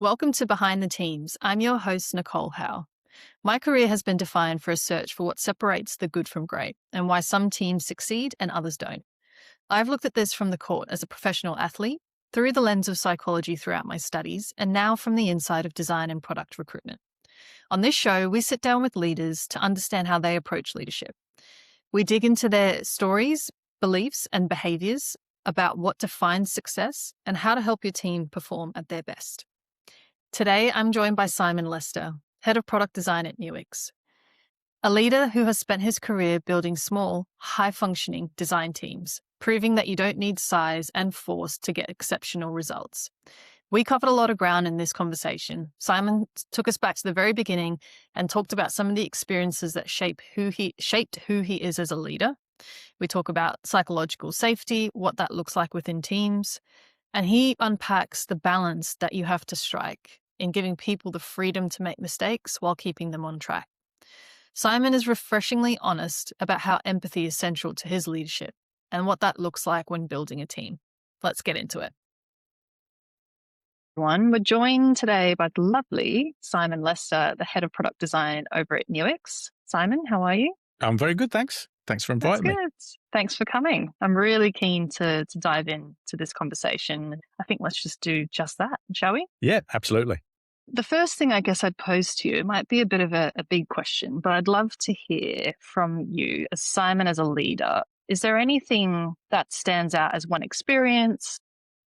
Welcome to Behind the Teams. I'm your host, Nicole Howe. My career has been defined for a search for what separates the good from great and why some teams succeed and others don't. I've looked at this from the court as a professional athlete, through the lens of psychology throughout my studies, and now from the inside of design and product recruitment. On this show, we sit down with leaders to understand how they approach leadership. We dig into their stories, beliefs, and behaviors about what defines success and how to help your team perform at their best. Today, I'm joined by Simon Lester, Head of Product Design at Nuix, a leader who has spent his career building small, high-functioning design teams, proving that you don't need size and force to get exceptional results. We covered a lot of ground in this conversation. Simon took us back to the very beginning and talked about some of the experiences that shaped who he is as a leader. We talk about psychological safety, what that looks like within teams, and he unpacks the balance that you have to strike in giving people the freedom to make mistakes while keeping them on track. Simon is refreshingly honest about how empathy is central to his leadership and what that looks like when building a team. Let's get into it. We're joined today by the lovely Simon Lester, the Head of Product Design over at Nuix. Simon, how are you? I'm very good, thanks. Thanks for inviting me. Thanks for coming. I'm really keen to dive into this conversation. I think let's just do just that, shall we? Yeah, absolutely. The first thing I guess I'd pose to you might be a bit of a big question, but I'd love to hear from you as Simon as a leader. Is there anything that stands out as one experience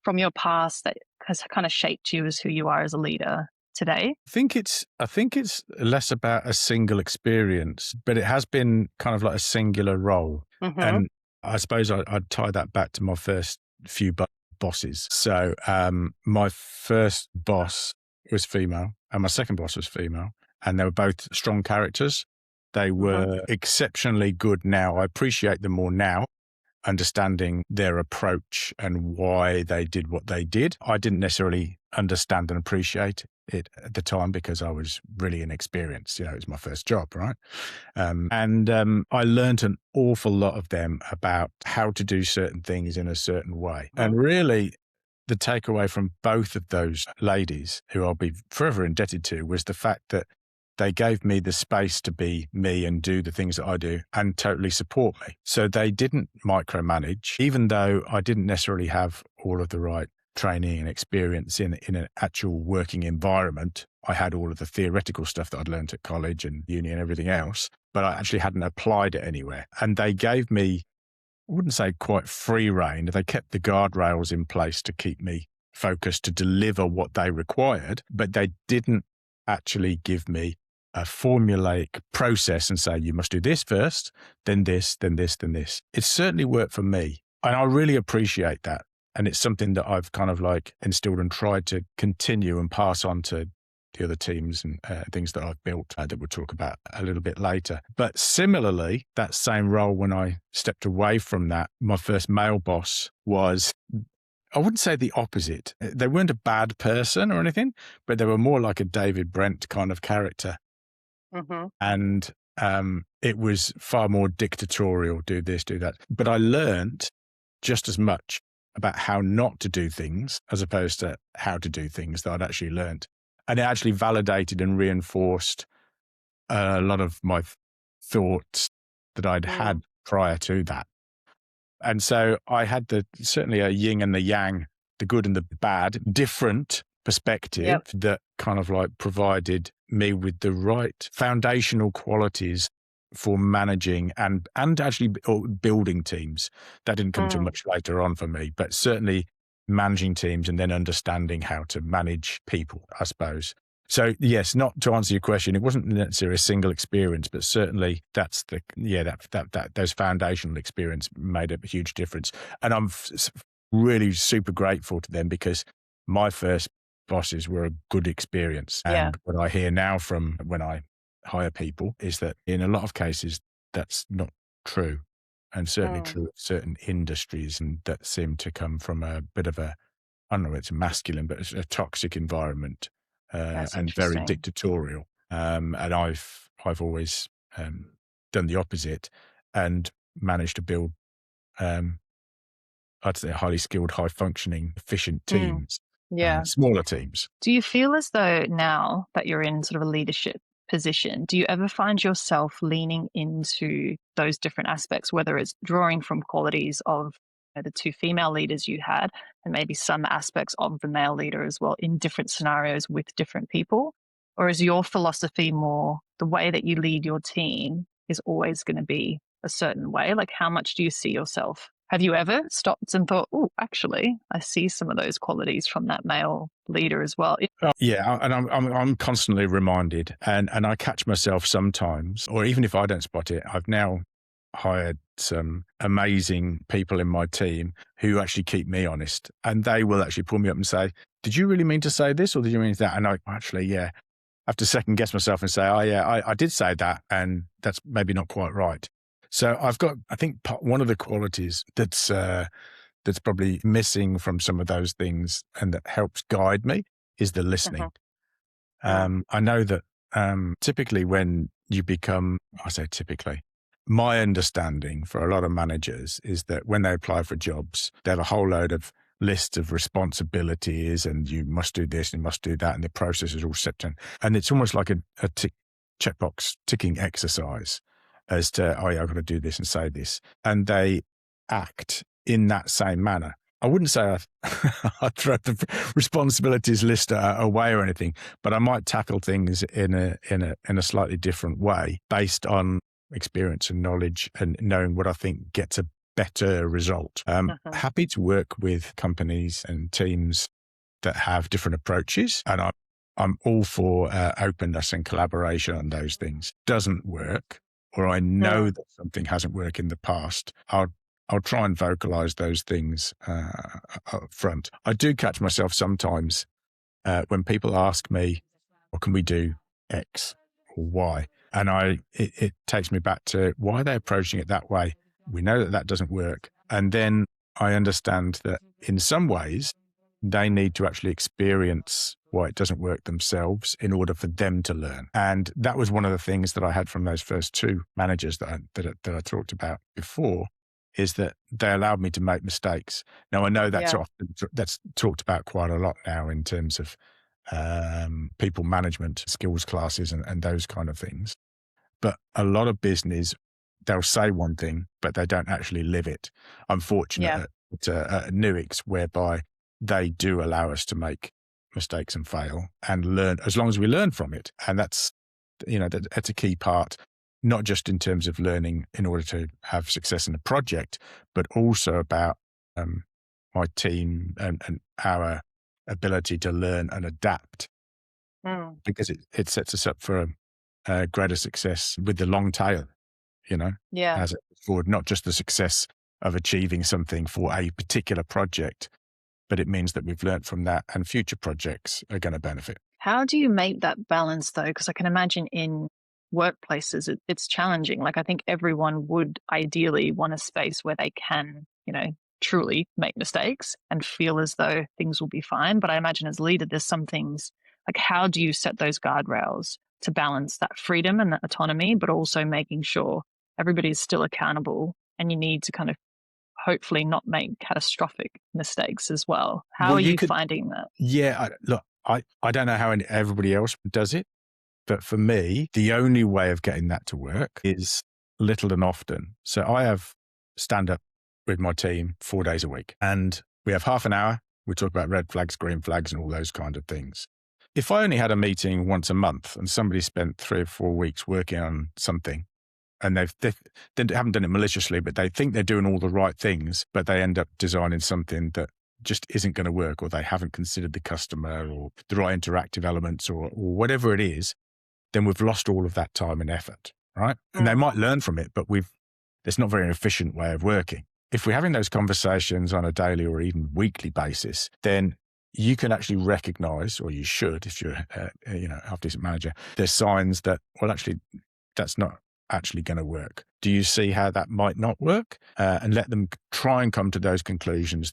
from your past that has kind of shaped you as who you are as a leader today? I think it's less about a single experience, but it has been kind of like a singular role. Mm-hmm. And I suppose I'd tie that back to my first few bosses. So my first boss was female and my second boss was female, and they were both strong characters. They were exceptionally good now. I appreciate them more now, understanding their approach and why they did what they did. I didn't necessarily understand and appreciate it at the time because I was really inexperienced. It was my first job, right? And I learned an awful lot of them about how to do certain things in a certain way. And really, the takeaway from both of those ladies, who I'll be forever indebted to, was the fact that they gave me the space to be me and do the things that I do and totally support me. So they didn't micromanage, even though I didn't necessarily have all of the right training and experience in an actual working environment. I had all of the theoretical stuff that I'd learned at college and uni and everything else, but I actually hadn't applied it anywhere. And they gave me, I wouldn't say quite free rein. They kept the guardrails in place to keep me focused to deliver what they required, but they didn't actually give me a formulaic process and say, you must do this first, then this, then this, then this. It certainly worked for me. And I really appreciate that. And it's something that I've kind of like instilled and tried to continue and pass on to the other teams and things that I've built that we'll talk about a little bit later. But similarly, that same role, when I stepped away from that, my first male boss was, I wouldn't say the opposite. They weren't a bad person or anything, but they were more like a David Brent kind of character. And it was far more dictatorial, do this, do that. But I learned just as much about how not to do things as opposed to how to do things that I'd actually learned. And it actually validated and reinforced a lot of my thoughts that I'd had prior to that. And so I had certainly a yin and the yang, the good and the bad, different perspective that kind of like provided me with the right foundational qualities for managing and actually building teams. That didn't come too much later on for me, but certainly managing teams and then understanding how to manage people, I suppose. So yes, not to answer your question, it wasn't necessarily a single experience, but certainly that's those foundational experience made a huge difference. And I'm really super grateful to them because my first bosses were a good experience. And what I hear now from when I hire people is that in a lot of cases, that's not true. And certainly true of certain industries, and that seem to come from a bit of I don't know, it's masculine, but it's a toxic environment and very dictatorial. And I've always done the opposite and managed to build, I'd say, highly skilled, high functioning, efficient teams Yeah. smaller teams. Do you feel as though now that you're in sort of a leadership position, do you ever find yourself leaning into those different aspects, whether it's drawing from qualities of the two female leaders you had, and maybe some aspects of the male leader as well in different scenarios with different people? Or is your philosophy more the way that you lead your team is always going to be a certain way? Like, how much do you see yourself? Have you ever stopped and thought, oh, actually, I see some of those qualities from that male leader as well? Yeah, and I'm constantly reminded, and I catch myself sometimes, or even if I don't spot it, I've now hired some amazing people in my team who actually keep me honest, and they will actually pull me up and say, "Did you really mean to say this, or did you mean that?" And I actually, yeah, have to second guess myself and say, "Oh yeah, I did say that, and that's maybe not quite right." So I've got, I think, one of the qualities that's probably missing from some of those things and that helps guide me is the listening. I know that typically when you become, I say typically, my understanding for a lot of managers is that when they apply for jobs, they have a whole load of lists of responsibilities and you must do this and you must do that, and the process is all set in. And it's almost like a checkbox ticking exercise as to, oh yeah, I've got to do this and say this. And they act in that same manner. I wouldn't say I'd throw the responsibilities list away or anything, but I might tackle things in a slightly different way based on experience and knowledge and knowing what I think gets a better result. Happy to work with companies and teams that have different approaches, and I'm all for openness and collaboration on those things. Doesn't work, or I know that something hasn't worked in the past, I'll try and vocalize those things up front. I do catch myself sometimes when people ask me, "What can we do X or Y?" And it takes me back to why are they approaching it that way? We know that that doesn't work. And then I understand that in some ways, they need to actually experience why it doesn't work themselves in order for them to learn. And that was one of the things that I had from those first two managers that I talked about before, is that they allowed me to make mistakes. Now, I know that's that's talked about quite a lot now in terms of people management skills classes and those kind of things. But a lot of business, they'll say one thing, but they don't actually live it. I'm fortunate at Nuix, whereby they do allow us to make mistakes and fail and learn, as long as we learn from it. And that's a key part, not just in terms of learning in order to have success in a project, but also about my team and our ability to learn and adapt, because it sets us up for a greater success with the long tail, as it forward, not just the success of achieving something for a particular project, but it means that we've learned from that and future projects are going to benefit. How do you make that balance though? Because I can imagine in workplaces, it's challenging. Like, I think everyone would ideally want a space where they can, truly make mistakes and feel as though things will be fine. But I imagine as leader, there's some things like, how do you set those guardrails to balance that freedom and that autonomy, but also making sure everybody is still accountable, and you need to kind of hopefully not make catastrophic mistakes as well. How are you finding that? Yeah, I don't know how everybody else does it, but for me, the only way of getting that to work is little and often. So I have stand up with my team 4 days a week, and we have half an hour. We talk about red flags, green flags, and all those kind of things. If I only had a meeting once a month and somebody spent 3 or 4 weeks working on something, and they haven't done it maliciously, but they think they're doing all the right things, but they end up designing something that just isn't going to work, or they haven't considered the customer or the right interactive elements or whatever it is, then we've lost all of that time and effort, right? And they might learn from it, but it's not a very efficient way of working. If we're having those conversations on a daily or even weekly basis, then you can actually recognize, or you should, if you're a decent manager, there's signs that, well, actually, that's not actually going to work. Do you see how that might not work? And let them try and come to those conclusions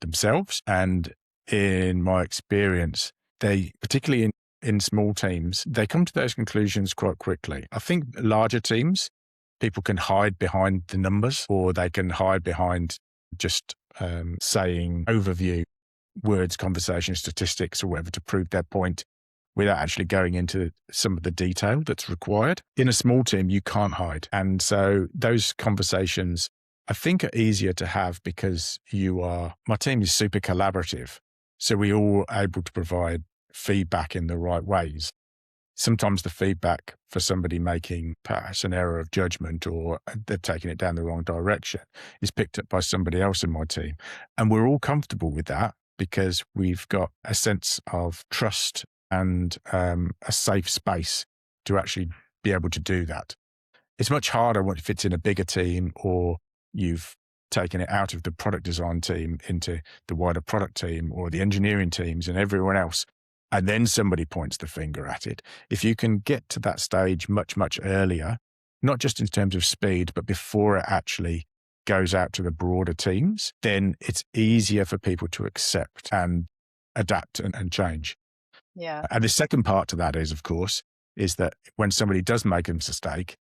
themselves. And in my experience, they, particularly in small teams, they come to those conclusions quite quickly. I think larger teams, people can hide behind the numbers, or they can hide behind just saying overview. words, conversation, statistics, or whatever to prove their point without actually going into some of the detail that's required. In a small team, you can't hide. And so those conversations, I think, are easier to have because my team is super collaborative. So we're all able to provide feedback in the right ways. Sometimes the feedback for somebody making perhaps an error of judgment or they're taking it down the wrong direction is picked up by somebody else in my team. And we're all comfortable with that because we've got a sense of trust and a safe space to actually be able to do that. It's much harder if it's in a bigger team or you've taken it out of the product design team into the wider product team or the engineering teams and everyone else. And then somebody points the finger at it. If you can get to that stage much, much earlier, not just in terms of speed, but before it actually goes out to the broader teams, then it's easier for people to accept and adapt and change. Yeah. And the second part to that is, of course, is that when somebody does make a mistake,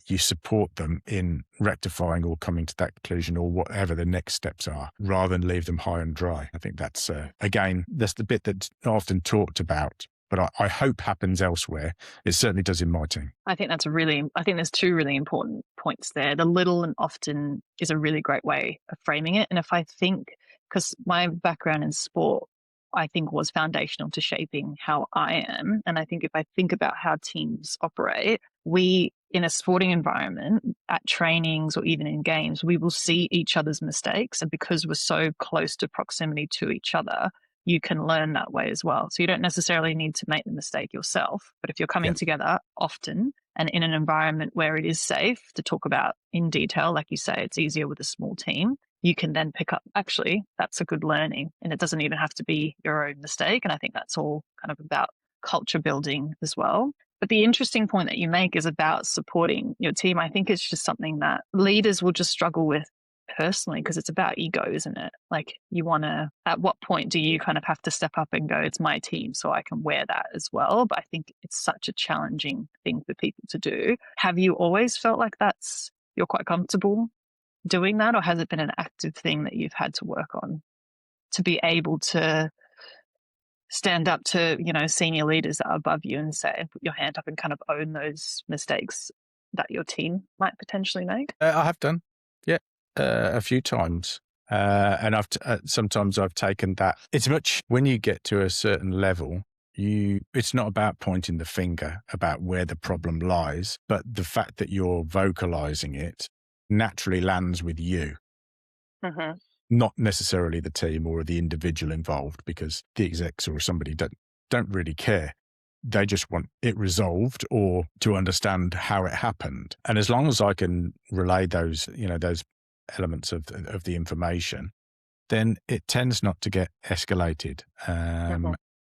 you support them in rectifying or coming to that conclusion or whatever the next steps are, rather than leave them high and dry. I think that's, again, that's the bit that's often talked about, but I hope happens elsewhere. It certainly does in my team. I think there's two really important points there. The little and often is a really great way of framing it. And if I think, because my background in sport, I think was foundational to shaping how I am. And I think if I think about how teams operate, we, in a sporting environment, at trainings or even in games, we will see each other's mistakes. And because we're so close to proximity to each other, you can learn that way as well. So you don't necessarily need to make the mistake yourself. But if you're coming together often and in an environment where it is safe to talk about in detail, like you say, it's easier with a small team. You can then pick up, actually, that's a good learning. And it doesn't even have to be your own mistake. And I think that's all kind of about culture building as well. But the interesting point that you make is about supporting your team. I think it's just something that leaders will just struggle with personally because it's about ego, isn't it? Like at what point do you kind of have to step up and go, it's my team, so I can wear that as well? But I think it's such a challenging thing for people to do. Have you always felt like you're quite comfortable doing that, or has it been an active thing that you've had to work on to be able to stand up to, senior leaders that are above you and say, put your hand up and kind of own those mistakes that your team might potentially make? I have done, yeah, a few times. And sometimes I've taken that. It's much when you get to a certain level, it's not about pointing the finger about where the problem lies, but the fact that you're vocalizing it naturally lands with you, not necessarily the team or the individual involved, because the execs or somebody don't really care. They just want it resolved or to understand how it happened. And as long as I can relay those elements of the information, then it tends not to get escalated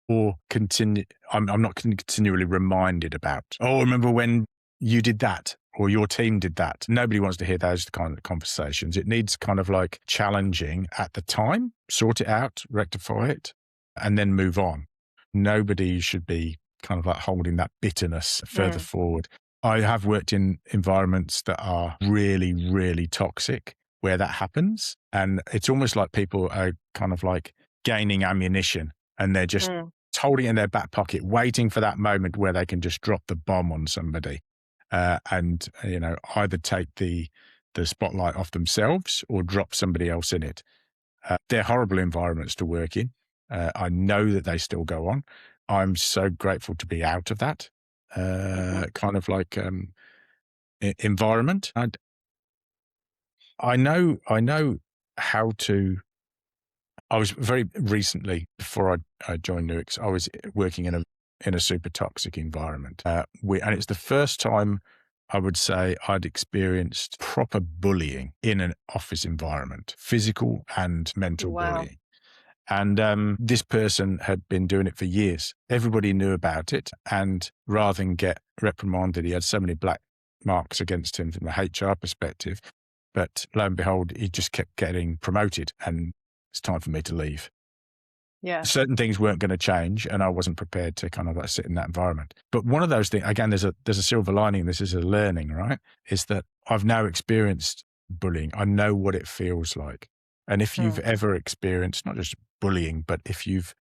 or continue. I'm not continually reminded about, remember when you did that or your team did that. Nobody wants to hear those kind of conversations. It needs kind of like challenging at the time, sort it out, rectify it, and then move on. Nobody should be kind of like holding that bitterness further forward. I have worked in environments that are really, really toxic where that happens. And it's almost like people are kind of like gaining ammunition and they're just holding it in their back pocket, waiting for that moment where they can just drop the bomb on somebody. And either take the spotlight off themselves or drop somebody else in it. They're horrible environments to work in. I know that they still go on. I'm so grateful to be out of that kind of like environment. And I know how to. I was very recently, before I joined Nuix, I was working in a super toxic environment. And it's the first time I would say I'd experienced proper bullying in an office environment, physical and mental bullying. And this person had been doing it for years. Everybody knew about it. And rather than get reprimanded, he had so many black marks against him from a HR perspective. But lo and behold, he just kept getting promoted and it's time for me to leave. Yeah. Certain things weren't going to change and I wasn't prepared to kind of like sit in that environment. But one of those things, again, there's a silver lining. This is a learning, right? Is that I've now experienced bullying. I know what it feels like. And if you've ever experienced not just bullying, but if you've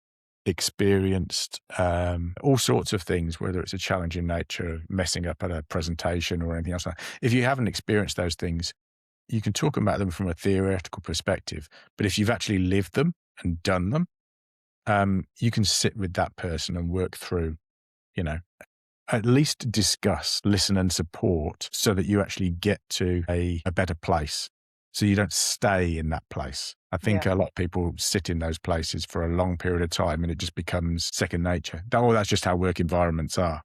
experienced all sorts of things, whether it's a challenge in nature, messing up at a presentation or anything else, if you haven't experienced those things, you can talk about them from a theoretical perspective. But if you've actually lived them and done them, you can sit with that person and work through, at least discuss, listen and support so that you actually get to a better place. So you don't stay in that place. I think Yeah. a lot of people sit in those places for a long period of time and it just becomes second nature. That's just how work environments are.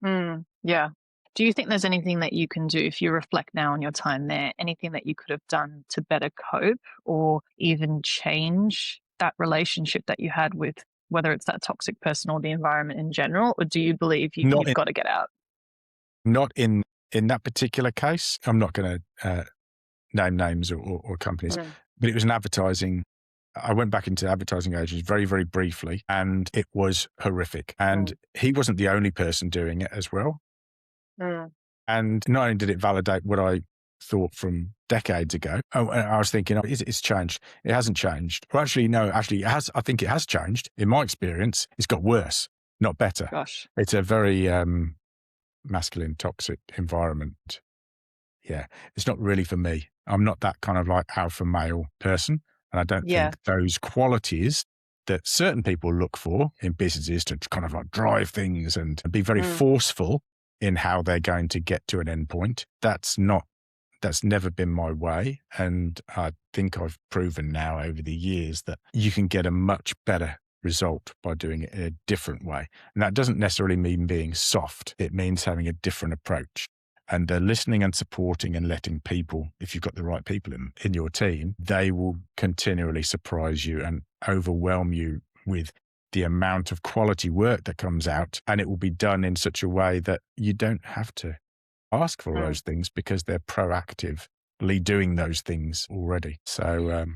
Yeah. Do you think there's anything that you can do if you reflect now on your time there, anything that you could have done to better cope or even change that relationship that you had with whether it's that toxic person or the environment in general? Or do you believe Not you've in, got to get out? not in that particular case. I'm not going to name names or companies, but it was an advertising. I went back into advertising agencies very, very briefly, and it was horrific. And he wasn't the only person doing it as well. And not only did it validate what I thought from decades ago, I was thinking, it's changed. It hasn't changed. Well, actually, no, it has. I think it has changed. In my experience, it's got worse, not better. Gosh. It's a very masculine, toxic environment. Yeah, it's not really for me. I'm not that kind of like alpha male person. And I don't think those qualities that certain people look for in businesses to kind of like drive things and be very forceful in how they're going to get to an endpoint, that's never been my way. And I think I've proven now over the years that you can get a much better result by doing it in a different way. And that doesn't necessarily mean being soft. It means having a different approach. And listening and supporting and letting people, if you've got the right people in your team, they will continually surprise you and overwhelm you with the amount of quality work that comes out. And it will be done in such a way that you don't have to ask for those things because they're proactively doing those things already. So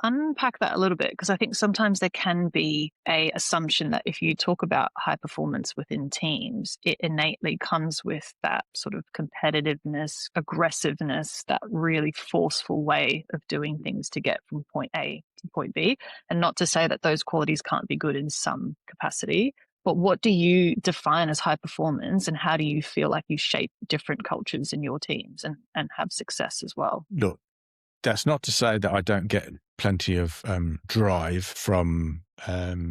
Unpack that a little bit, because I think sometimes there can be a assumption that if you talk about high performance within teams, it innately comes with that sort of competitiveness, aggressiveness, that really forceful way of doing things to get from point A to point B. And not to say that those qualities can't be good in some capacity, but what do you define as high performance, and how do you feel like you shape different cultures in your teams and have success as well? look, that's not to say that I don't get plenty of drive from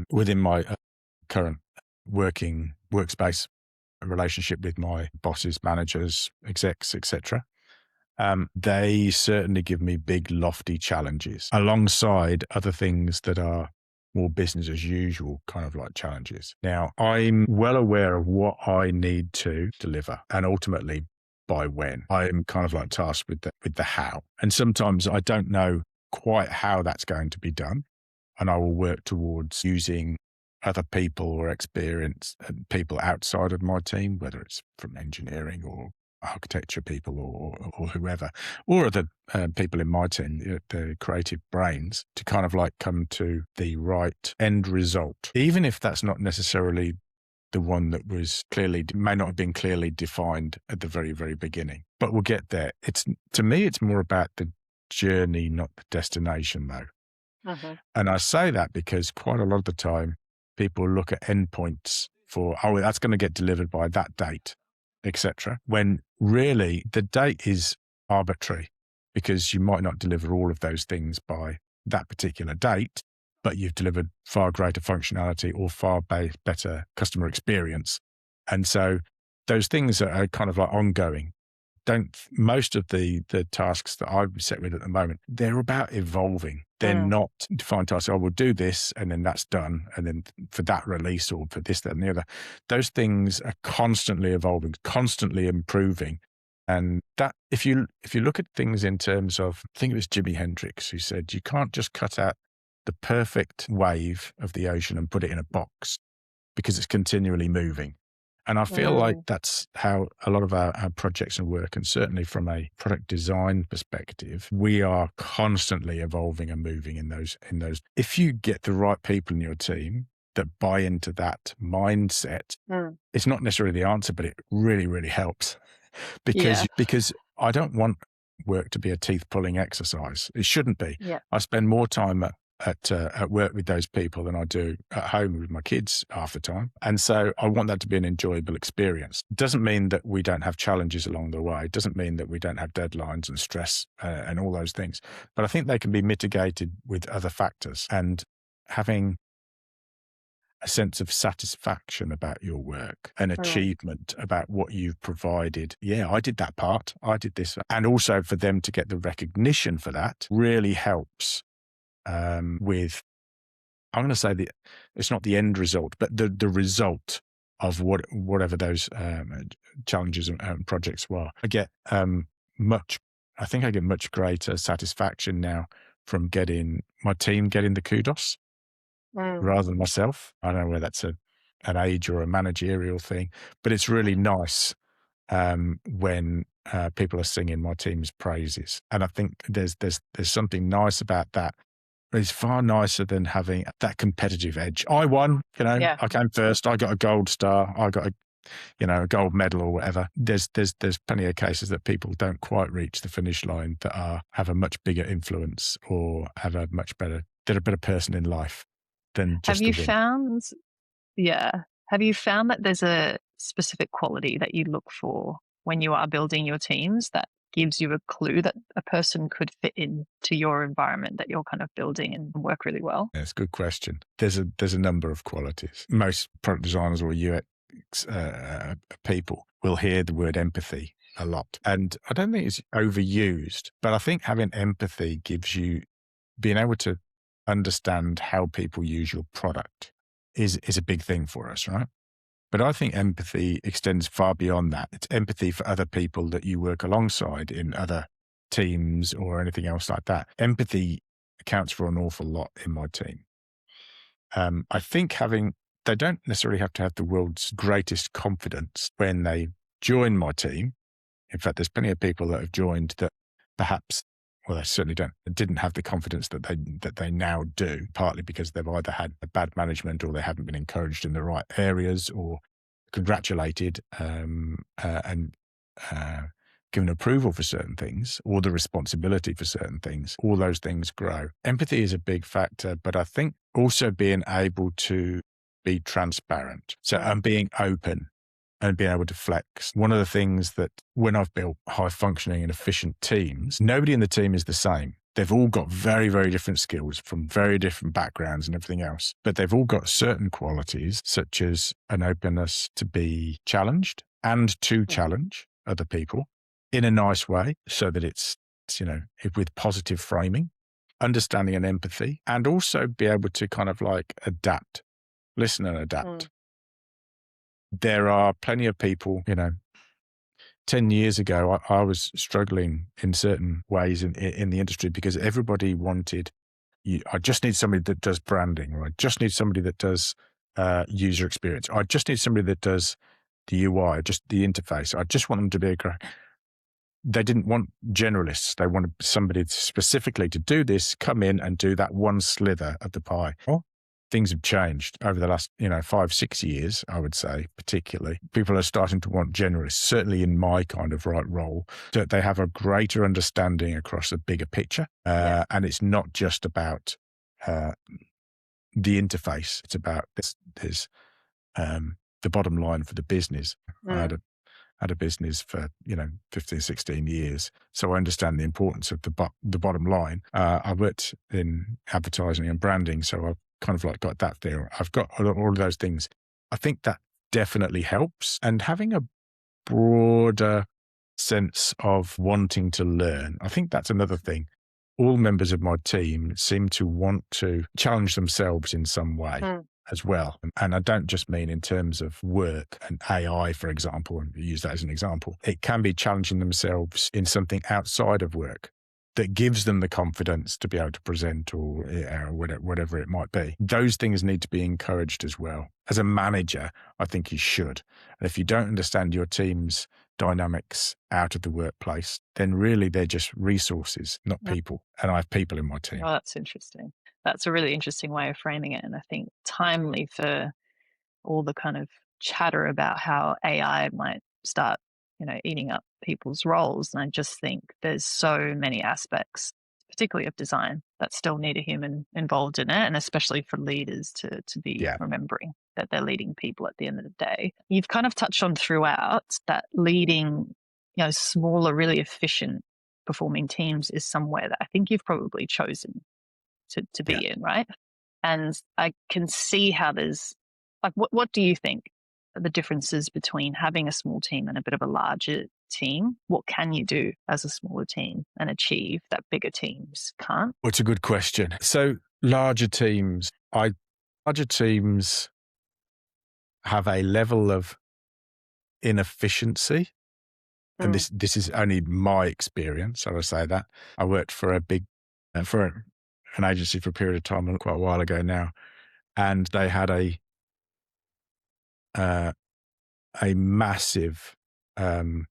within my current workspace relationship with my bosses, managers, execs, etc. They certainly give me big, lofty challenges alongside other things that are more business as usual kind of like challenges. Now, I'm well aware of what I need to deliver and ultimately by when. I'm kind of like tasked with the how. And sometimes I don't know quite how that's going to be done. And I will work towards using other people or experienced people outside of my team, whether it's from engineering or architecture people or whoever, or other people in my team, the creative brains, to kind of like come to the right end result, even if that's not necessarily the one that may not have been clearly defined at the very, very beginning, but we'll get there. To me, it's more about the journey, not the destination though. And I say that because quite a lot of the time people look at endpoints for, that's going to get delivered by that date, etc. When really the date is arbitrary because you might not deliver all of those things by that particular date, but you've delivered far greater functionality or far better customer experience. And so those things are kind of like ongoing. Most of the tasks that I've set with at the moment, they're about evolving. They're not defined tasks. I will do this and then that's done. And then for that release or for this, that and the other, those things are constantly evolving, constantly improving. And that if you look at things in terms of, I think it was Jimi Hendrix who said, you can't just cut out the perfect wave of the ocean and put it in a box because it's continually moving. And I feel like that's how a lot of our projects and work, and certainly from a product design perspective, we are constantly evolving and moving in those. If you get the right people in your team that buy into that mindset, it's not necessarily the answer, but it really, really helps because I don't want work to be a teeth pulling exercise. It shouldn't be. I spend more time at work with those people than I do at home with my kids half the time. And so I want that to be an enjoyable experience. It doesn't mean that we don't have challenges along the way. It doesn't mean that we don't have deadlines and stress and all those things. But I think they can be mitigated with other factors, and having a sense of satisfaction about your work, an achievement about what you've provided. Yeah, I did that part. I did this. And also for them to get the recognition for that really helps with, I'm going to say it's not the end result, but the result of whatever those challenges and projects were. I get I think I get much greater satisfaction now from getting my team getting the kudos rather than myself. I don't know whether that's an age or a managerial thing, but it's really nice when people are singing my team's praises. And I think there's something nice about that. It's far nicer than having that competitive edge. I won, Yeah. I came first. I got a gold star. I got a gold medal or whatever. There's plenty of cases that people don't quite reach the finish line that have a much bigger influence or have a much better, they're a better person in life than just Have you the win. found, yeah, have you found that there's a specific quality that you look for when you are building your teams that gives you a clue that a person could fit into your environment that you're kind of building and work really well? That's a good question. There's a number of qualities. Most product designers or UX people will hear the word empathy a lot. And I don't think it's overused, but I think having empathy gives you being able to understand how people use your product is a big thing for us, right? But I think empathy extends far beyond that. It's empathy for other people that you work alongside in other teams or anything else like that. Empathy accounts for an awful lot in my team. I think they don't necessarily have to have the world's greatest confidence when they join my team. In fact, there's plenty of people that have joined that perhaps, well, they certainly didn't have the confidence that they now do, partly because they've either had a bad management or they haven't been encouraged in the right areas or congratulated and given approval for certain things or the responsibility for certain things. All those things grow. Empathy is a big factor, but I think also being able to be transparent. So and being open and being able to flex. One of the things that when I've built high functioning and efficient teams, nobody in the team is the same. They've all got very, very different skills from very different backgrounds and everything else, but they've all got certain qualities such as an openness to be challenged and to challenge other people in a nice way so that it's with positive framing, understanding and empathy, and also be able to kind of like adapt, listen and adapt. There are plenty of people, 10 years ago, I was struggling in certain ways in the industry because everybody wanted, I just need somebody that does branding, or I just need somebody that does user experience. I just need somebody that does the UI, just the interface. I just want them to be they didn't want generalists. They wanted somebody specifically to do this, come in and do that one slither of the pie. Well, things have changed over the last, 5-6 years, I would say, particularly. People are starting to want generalists, certainly in my kind of role, that they have a greater understanding across a bigger picture. And it's not just about the interface. It's about there's the bottom line for the business. I had a business for 15, 16 years, so I understand the importance of the bottom line. I worked in advertising and branding, so I've kind of like got that there. I've got all of those things. I think that definitely helps, and having a broader sense of wanting to learn. I think that's another thing. All members of my team seem to want to challenge themselves in some way as well. And I don't just mean in terms of work and AI, for example, and use that as an example. It can be challenging themselves in something outside of work that gives them the confidence to be able to present or whatever it might be. Those things need to be encouraged as well. As a manager, I think you should. And if you don't understand your team's dynamics out of the workplace, then really they're just resources, not people. And I have people in my team. Oh, that's interesting. That's a really interesting way of framing it. And I think timely for all the kind of chatter about how AI might start, eating up people's roles. And I just think there's so many aspects particularly of design, that still need a human involved in it, and especially for leaders to be remembering that they're leading people at the end of the day. You've kind of touched on throughout that leading, smaller, really efficient performing teams is somewhere that I think you've probably chosen to be in, right? And I can see how there's what do you think are the differences between having a small team and a bit of a larger team? What can you do as a smaller team and achieve that bigger teams can't? Well, it's a good question. So larger teams have a level of inefficiency. And this is only my experience. I would say that I worked for an agency for a period of time, quite a while ago now, and they had a massive UX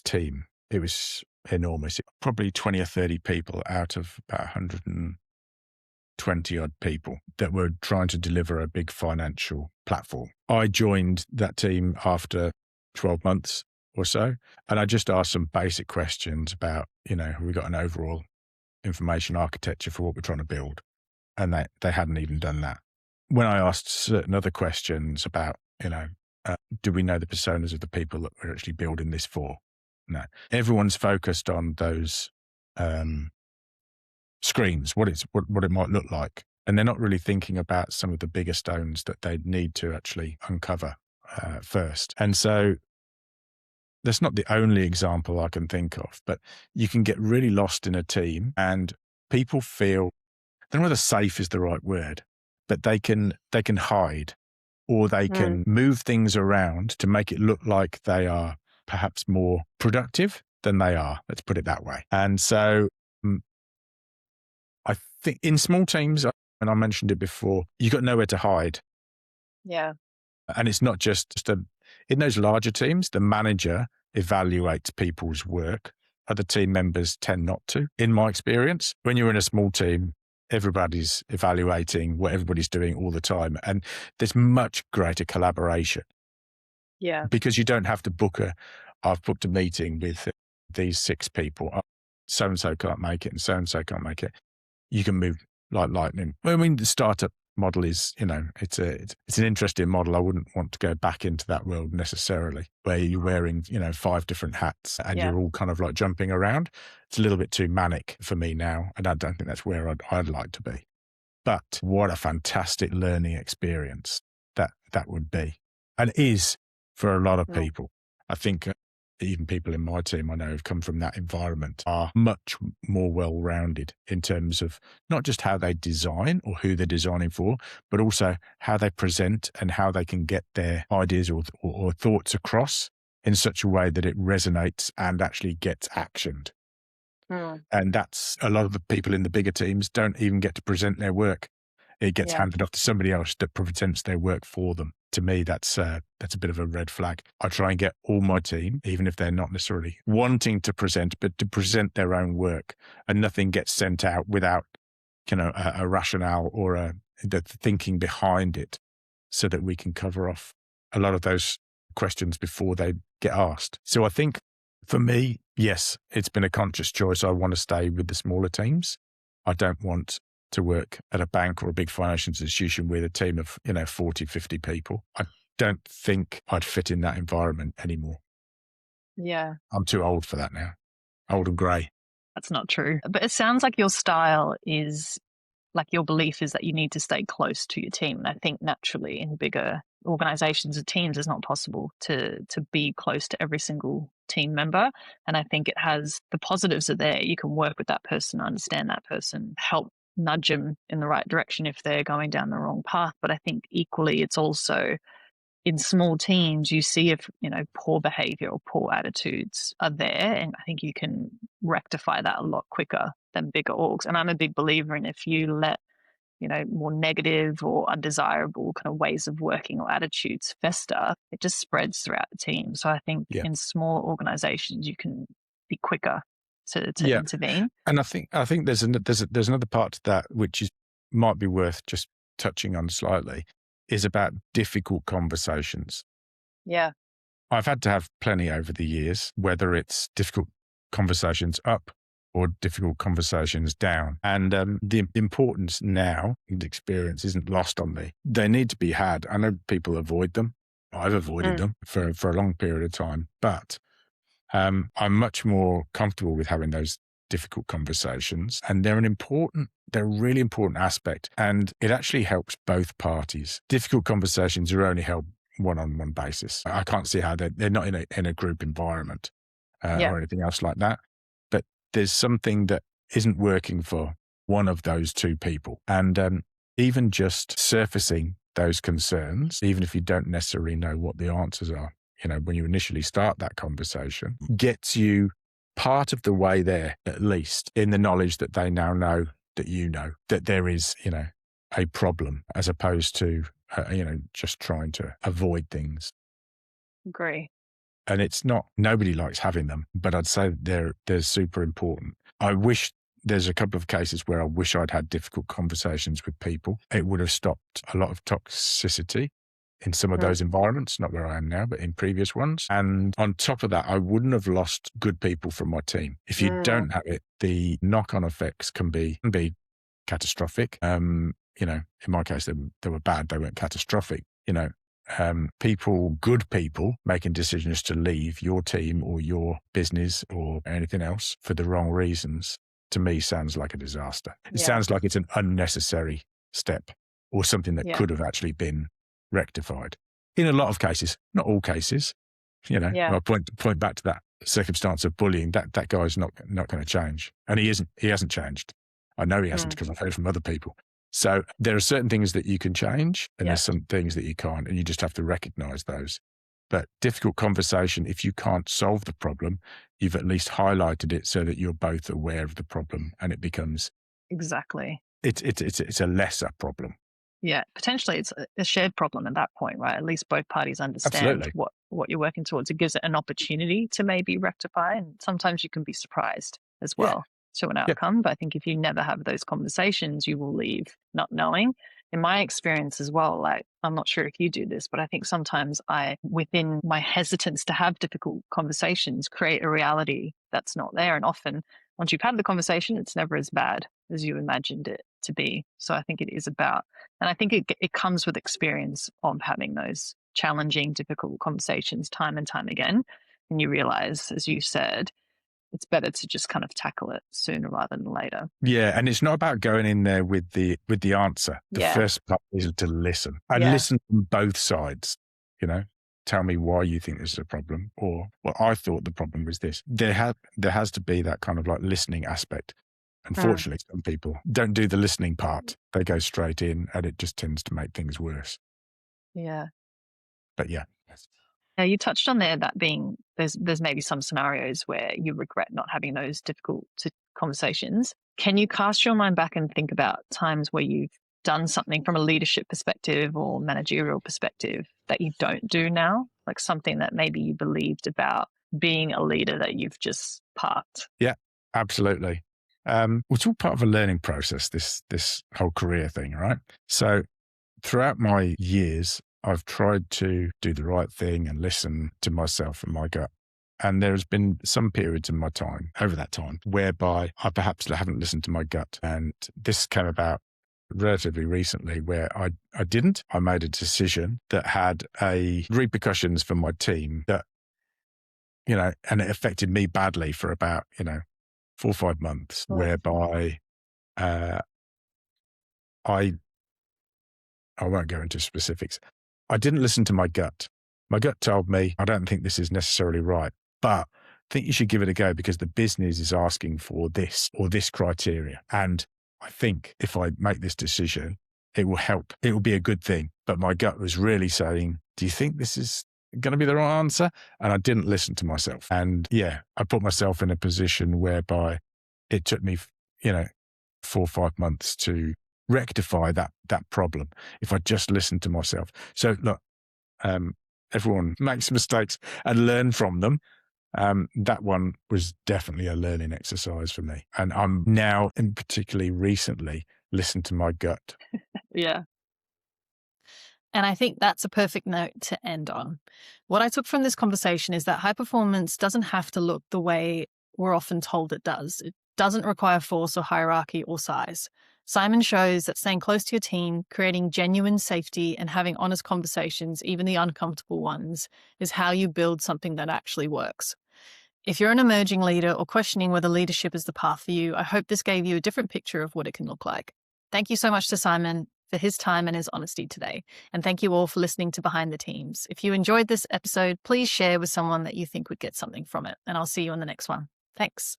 team. It was enormous, probably 20 or 30 people out of about 120 odd people that were trying to deliver a big financial platform. I joined that team after 12 months or so, and I just asked some basic questions about, have we got an overall information architecture for what we're trying to build? And they hadn't even done that. When I asked certain other questions about, do we know the personas of the people that we're actually building this for? No. Everyone's focused on those screens, what it might look like. And they're not really thinking about some of the bigger stones that they need to actually uncover first. And so that's not the only example I can think of, but you can get really lost in a team and people feel, I don't know whether safe is the right word, but they can hide, or they can move things around to make it look like they are perhaps more productive than they are. Let's put it that way. And so I think in small teams, and I mentioned it before, you've got nowhere to hide. Yeah. And it's not just in those larger teams, the manager evaluates people's work. Other team members tend not to, in my experience. When you're in a small team, everybody's evaluating what everybody's doing all the time. And there's much greater collaboration. Yeah. Because you don't have to I've booked a meeting with these 6 people. So-and-so can't make it and so-and-so can't make it. You can move like lightning. I mean, the startup model is, it's an interesting model. I wouldn't want to go back into that world necessarily, where you're wearing, 5 different hats and you're all kind of like jumping around. It's a little bit too manic for me now, and I don't think that's where I'd like to be. But what a fantastic learning experience that would be, and is for a lot of people. I think even people in my team I know have come from that environment are much more well-rounded in terms of not just how they design or who they're designing for, but also how they present and how they can get their ideas or thoughts across in such a way that it resonates and actually gets actioned. And that's a lot of the people in the bigger teams don't even get to present their work. It gets handed off to somebody else that presents their work for them. To me, that's a bit of a red flag. I try and get all my team, even if they're not necessarily wanting to present, but to present their own work, and nothing gets sent out without, a rationale or the thinking behind it, so that we can cover off a lot of those questions before they get asked. So I think for me, yes, it's been a conscious choice. I want to stay with the smaller teams. I don't want to work at a bank or a big financial institution with a team of, 40, 50 people. I don't think I'd fit in that environment anymore. Yeah. I'm too old for that now. Old and grey. That's not true. But it sounds like your style is, like your belief is that you need to stay close to your team. And I think naturally in bigger organizations or teams, it's not possible to be close to every single team member. And I think it has, the positives are there. You can work with that person, understand that person, help nudge them in the right direction if they're going down the wrong path. But I think equally, it's also in small teams, you see if, poor behavior or poor attitudes are there. And I think you can rectify that a lot quicker than bigger orgs. And I'm a big believer in, if you let, more negative or undesirable kind of ways of working or attitudes fester, it just spreads throughout the team. So I think in small organizations, you can be quicker to intervene. And I think there's another part to that, which might be worth just touching on slightly, is about difficult conversations. Yeah. I've had to have plenty over the years, whether it's difficult conversations up or difficult conversations down. And the importance now, the experience isn't lost on me. They need to be had. I know people avoid them. I've avoided them for a long period of time, but I'm much more comfortable with having those difficult conversations, and they're a really important aspect, and it actually helps both parties. Difficult conversations are only held one-on-one basis. I can't see how they're not in a group environment or anything else like that. But there's something that isn't working for one of those two people, and even just surfacing those concerns, even if you don't necessarily know what the answers are, when you initially start that conversation, gets you part of the way there, at least in the knowledge that they now know that there is, a problem, as opposed to, just trying to avoid things. Agree. And nobody likes having them, but I'd say they're super important. There's a couple of cases where I wish I'd had difficult conversations with people. It would have stopped a lot of toxicity in some of those environments, not where I am now, but in previous ones. And on top of that, I wouldn't have lost good people from my team. If you don't have it, the knock-on effects can be catastrophic. In my case, they were bad. They weren't catastrophic. Good people making decisions to leave your team or your business or anything else for the wrong reasons, to me, sounds like a disaster. It sounds like it's an unnecessary step, or something that could have actually been rectified. In a lot of cases, not all cases. I point back to that circumstance of bullying. That guy's not going to change, and he hasn't changed. I know he hasn't, because I've heard from other people. So there are certain things that you can change, and there's some things that you can't, and you just have to recognize those. But difficult conversation, if you can't solve the problem, you've at least highlighted it so that you're both aware of the problem, and it becomes Exactly. It's a lesser problem. Yeah, potentially it's a shared problem at that point, right? At least both parties understand what you're working towards. It gives it an opportunity to maybe rectify, and sometimes you can be surprised as well to an outcome. But I think if you never have those conversations, you will leave not knowing. In my experience as well, like, I'm not sure if you do this, but I think sometimes within my hesitance to have difficult conversations, create a reality that's not there. And often once you've had the conversation, it's never as bad as you imagined it to be. So I think it is about, and I think it comes with experience of having those challenging, difficult conversations time and time again. And you realize, as you said, it's better to just kind of tackle it sooner rather than later. Yeah, and it's not about going in there with the answer. The first part is to listen, and listen from both sides. Tell me why you think this is a problem, or, well, I thought the problem was this. There has to be that kind of like listening aspect. Unfortunately, some people don't do the listening part. They go straight in, and it just tends to make things worse. Yeah. But yeah. Now, you touched on there that being there's maybe some scenarios where you regret not having those difficult conversations. Can you cast your mind back and think about times where you've done something from a leadership perspective or managerial perspective that you don't do now? Like something that maybe you believed about being a leader that you've just parked? Yeah, absolutely. It's all part of a learning process, this whole career thing, right? So throughout my years, I've tried to do the right thing and listen to myself and my gut. And there's been some periods in my time, over that time, whereby I perhaps haven't listened to my gut. And this came about relatively recently, where I didn't. I made a decision that had repercussions for my team that, and it affected me badly for about, 4 or 5 months, whereby I won't go into specifics. I didn't listen to my gut. My gut told me, I don't think this is necessarily right, but I think you should give it a go because the business is asking for this or this criteria. And I think if I make this decision, it will help. It will be a good thing. But my gut was really saying, do you think this is going to be the right answer? And I didn't listen to myself. And I put myself in a position whereby it took me, 4 or 5 months to rectify that problem if I just listened to myself. So look, everyone makes mistakes and learn from them. That one was definitely a learning exercise for me. And I'm now, and particularly recently, listened to my gut. Yeah. And I think that's a perfect note to end on. What I took from this conversation is that high performance doesn't have to look the way we're often told it does. doesn't require force or hierarchy or size. Simon shows that staying close to your team, creating genuine safety, and having honest conversations, even the uncomfortable ones, is how you build something that actually works. If you're an emerging leader or questioning whether leadership is the path for you, I hope this gave you a different picture of what it can look like. Thank you so much to Simon for his time and his honesty today. And thank you all for listening to Behind the Teams. If you enjoyed this episode, please share with someone that you think would get something from it. And I'll see you on the next one. Thanks.